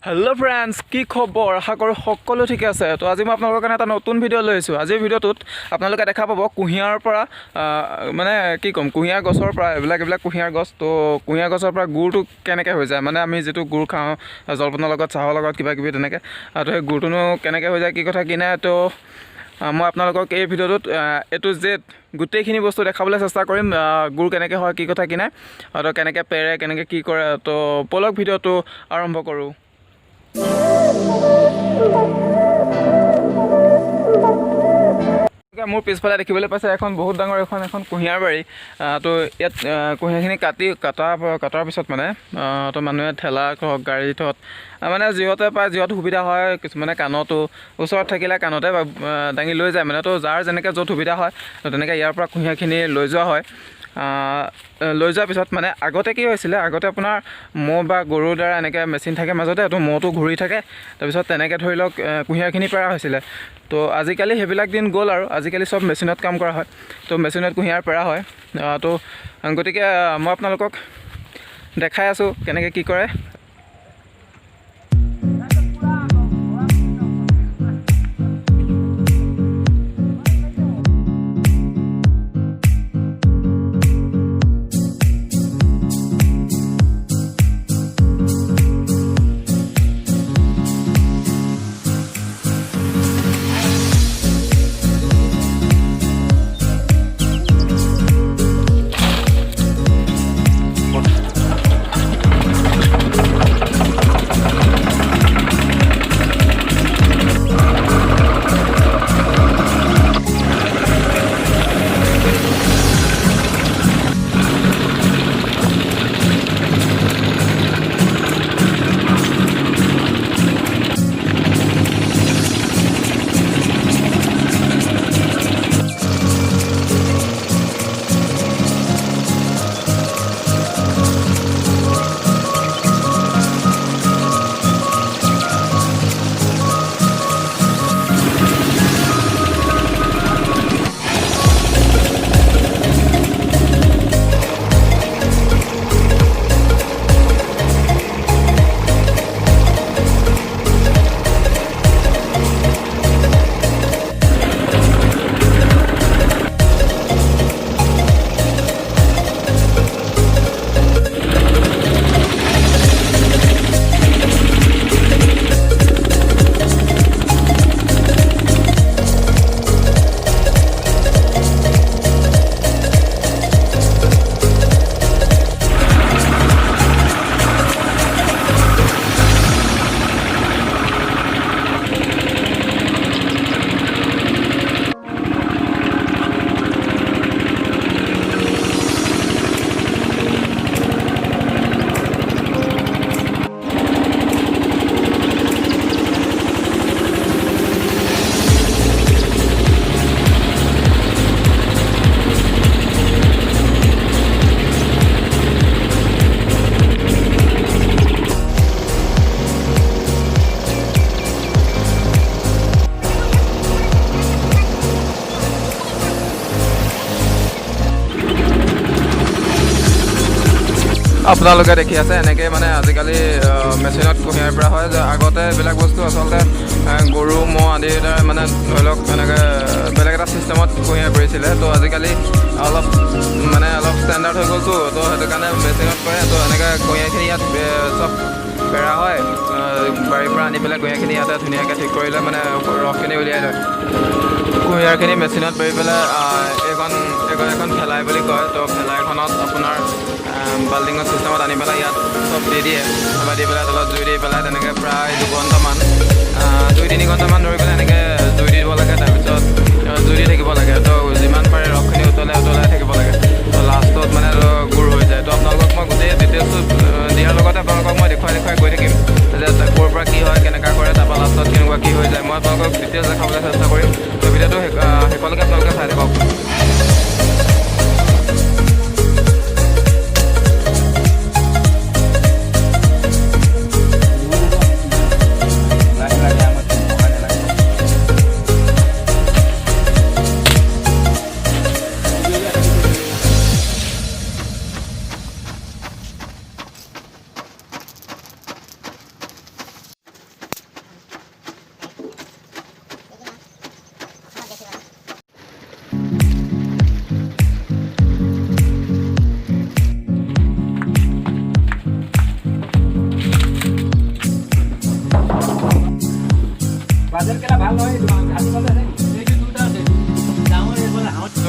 Hello' friends, কি খবৰ? আশা কৰোঁ সকলো ঠিকে আছে। তো আজি মই আপোনালোকৰ কাৰণে এটা নতুন ভিডিঅ' লৈ আহিছোঁ। আজিৰ ভিডিঅ'টোত আপোনালোকে দেখা পাব কুঁহিয়াৰৰ পৰা মানে কি ক'ম, কুঁহিয়াৰ গছৰ পৰা এইবিলাক কুঁহিয়াৰ গছ। তো কুঁহিয়াৰ গছৰ পৰা গুড়টো কেনেকৈ হৈ যায়, মানে আমি যিটো গুড় খাওঁ জলপানৰ লগত, চাহৰ লগত, কিবা কিবি তেনেকৈ। তো সেই গুড়টোনো কেনেকৈ হৈ যায়, কি কথা কি নাই, তো মই আপোনালোকক এই ভিডিঅ'টোত A to Z গোটেইখিনি বস্তু দেখাবলৈ চেষ্টা কৰিম। গুড় কেনেকৈ হয়, কি কথা কি নাই, তো কেনেকৈ পেৰে, কেনেকৈ কি কৰে। তো ব'লক ভিডিঅ'টো আৰম্ভ কৰোঁ। মোৰ পিছফালে দেখিবলৈ পাইছে এখন বহুত ডাঙৰ এখন কুঁহিয়াৰ বাৰী। তো ইয়াত কুঁহিয়াৰখিনি কটাৰ পিছত মানে তো মানুহে ঠেলাত হওক, গাড়ীত হওক, মানে যিহতে পায়, যিহত সুবিধা হয়, কিছুমানে কাণতো, ওচৰত থাকিলে কাণতে দাঙি লৈ যায়। মানে তো যাৰ যেনেকৈ য'ত সুবিধা হয়, তো তেনেকৈ ইয়াৰ পৰা কুঁহিয়াৰখিনি লৈ যোৱা হয়। লৈ যোৱাৰ পিছত মানে আগতে কি হৈছিলে, আগতে আপোনাৰ ম'হ বা গৰুৰ দ্বাৰা এনেকৈ মেচিন থাকে মাজতে, তো ম'হটো ঘূৰি থাকে, তাৰপিছত তেনেকৈ ধৰি লওক কুঁহিয়াৰখিনি পেৰা হৈছিলে। তো আজিকালি সেইবিলাক দিন গ'ল আৰু আজিকালি চব মেচিনত কাম কৰা হয়, তো মেচিনত কুঁহিয়াৰ পেৰা হয়। তো গতিকে মই আপোনালোকক দেখাই আছোঁ কেনেকৈ কি কৰে। আপোনালোকে দেখি আছে এনেকৈ মানে আজিকালি মেচিনত কুঁহিয়াৰ পৰা হয়। যে আগতে এইবিলাক বস্তু আচলতে গৰু ম'হ আদিৰ দ্বাৰা মানে ধৰি লওক এনেকৈ বেলেগ এটা ছিষ্টেমত কুঁহিয়াৰ কৰিছিলে। তো আজিকালি অলপ ষ্টেণ্ডাৰ্ড হৈ গ'লতো, তো সেইটো কাৰণে মেচিনত কৰে। তো এনেকৈ কুঁহিয়াৰখিনি ইয়াত চব পেৰা হয়, বাৰীৰ পৰা আনি পেলাই কুঁহিয়াৰখিনি ইয়াতে ধুনীয়াকৈ ঠিক কৰিলে মানে ৰসখিনি উলিয়াই লয়। কুঁহিয়াৰখিনি মেচিনত পেৰি পেলাই এখন ফেলাই বুলি কয়। তো ফেলাইখনত আপোনাৰ বাল্টিঙৰ ছিষ্টেমত আনি পেলাই ইয়াত চব দি দিয়ে, দি পেলাই তলত জুই দি পেলাই তেনেকৈ প্ৰায় 2 ঘণ্টামান 2-3 ঘণ্টামান ধৰি পেলাই এনেকৈ জুই দি দিব লাগে। তাৰপিছত জুই দি থাকিব লাগে। তো যিমান পাৰে ৰসখিনি উতলাই থাকিব লাগে। তো লাষ্টত মানে গুড় হৈ যায়। তো আপোনালোকক মই গোটেই ডিটেইলছটো দিয়াৰ লগতে আপোনালোকক মই দেখুৱাই গৈ থাকিম যে ক'ৰ পৰা কি হয়, কেনেকুৱা কৰে, তাৰপৰা লাষ্টত কেনেকুৱা কি হৈ যায়, মই আপোনালোকক ডিটেইলছ দেখাবলৈ চেষ্টা কৰিম। তো ভিডিঅ'টো শেষলৈকে আপোনালোকে চাই থাকক।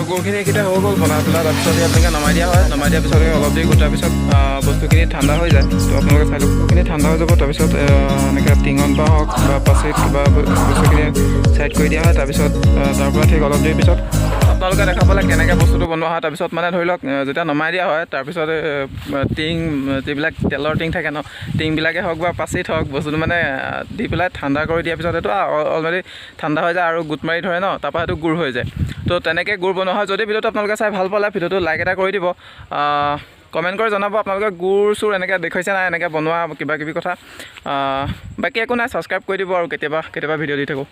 গুড়খিনি এইকেইটা হৈ গ'ল বনাই পেলাই তাৰপিছত আপোনালোকে নমাই দিয়া হয় নমাই দিয়াৰ পিছত অলপ দেৰি গোটাৰ পিছত বস্তুখিনি ঠাণ্ডা হৈ যায় তো আপোনালোকে চাই লওক বস্তুখিনি ঠাণ্ডা হৈ যাব তাৰপিছত এনেকৈ টিঙত বা হওক বা পাচিত কিবা বস্তুখিনি ছাইড কৰি দিয়া হয় তাৰপিছত তাৰ পৰা ঠিক অলপ দেৰি পিছত আপোনালোকে দেখা পালে কেনেকৈ বস্তুটো বনোৱা হয় তাৰপিছত মানে ধৰি লওক যেতিয়া নমাই দিয়া হয় তাৰপিছত টিং যিবিলাক তেলৰ টিং থাকে ন টিংবিলাকে হওক বা পাচিত হওক বস্তুটো মানে দি পেলাই ঠাণ্ডা কৰি দিয়াৰ পিছত এইটো অলৰেডি ঠাণ্ডা হৈ যায় আৰু গোট মাৰি ধৰে ন তাৰপৰা সেইটো গুড় হৈ যায় তো তেনেকৈ গুড় বনোৱা হয় যদি ভিডিঅ'টো আপোনালোকে চাই ভাল পালে ভিডিঅ'টো লাইক এটা কৰি দিব কমেণ্ট কৰি জনাব আপোনালোকে গুড় চুৰ এনেকৈ দেখুৱাইছে নাই এনেকৈ বনোৱা কিবা কিবি কথা বাকী একো নাই ছাবস্ক্ৰাইব কৰি দিব আৰু কেতিয়াবা ভিডিঅ' দি থাকোঁ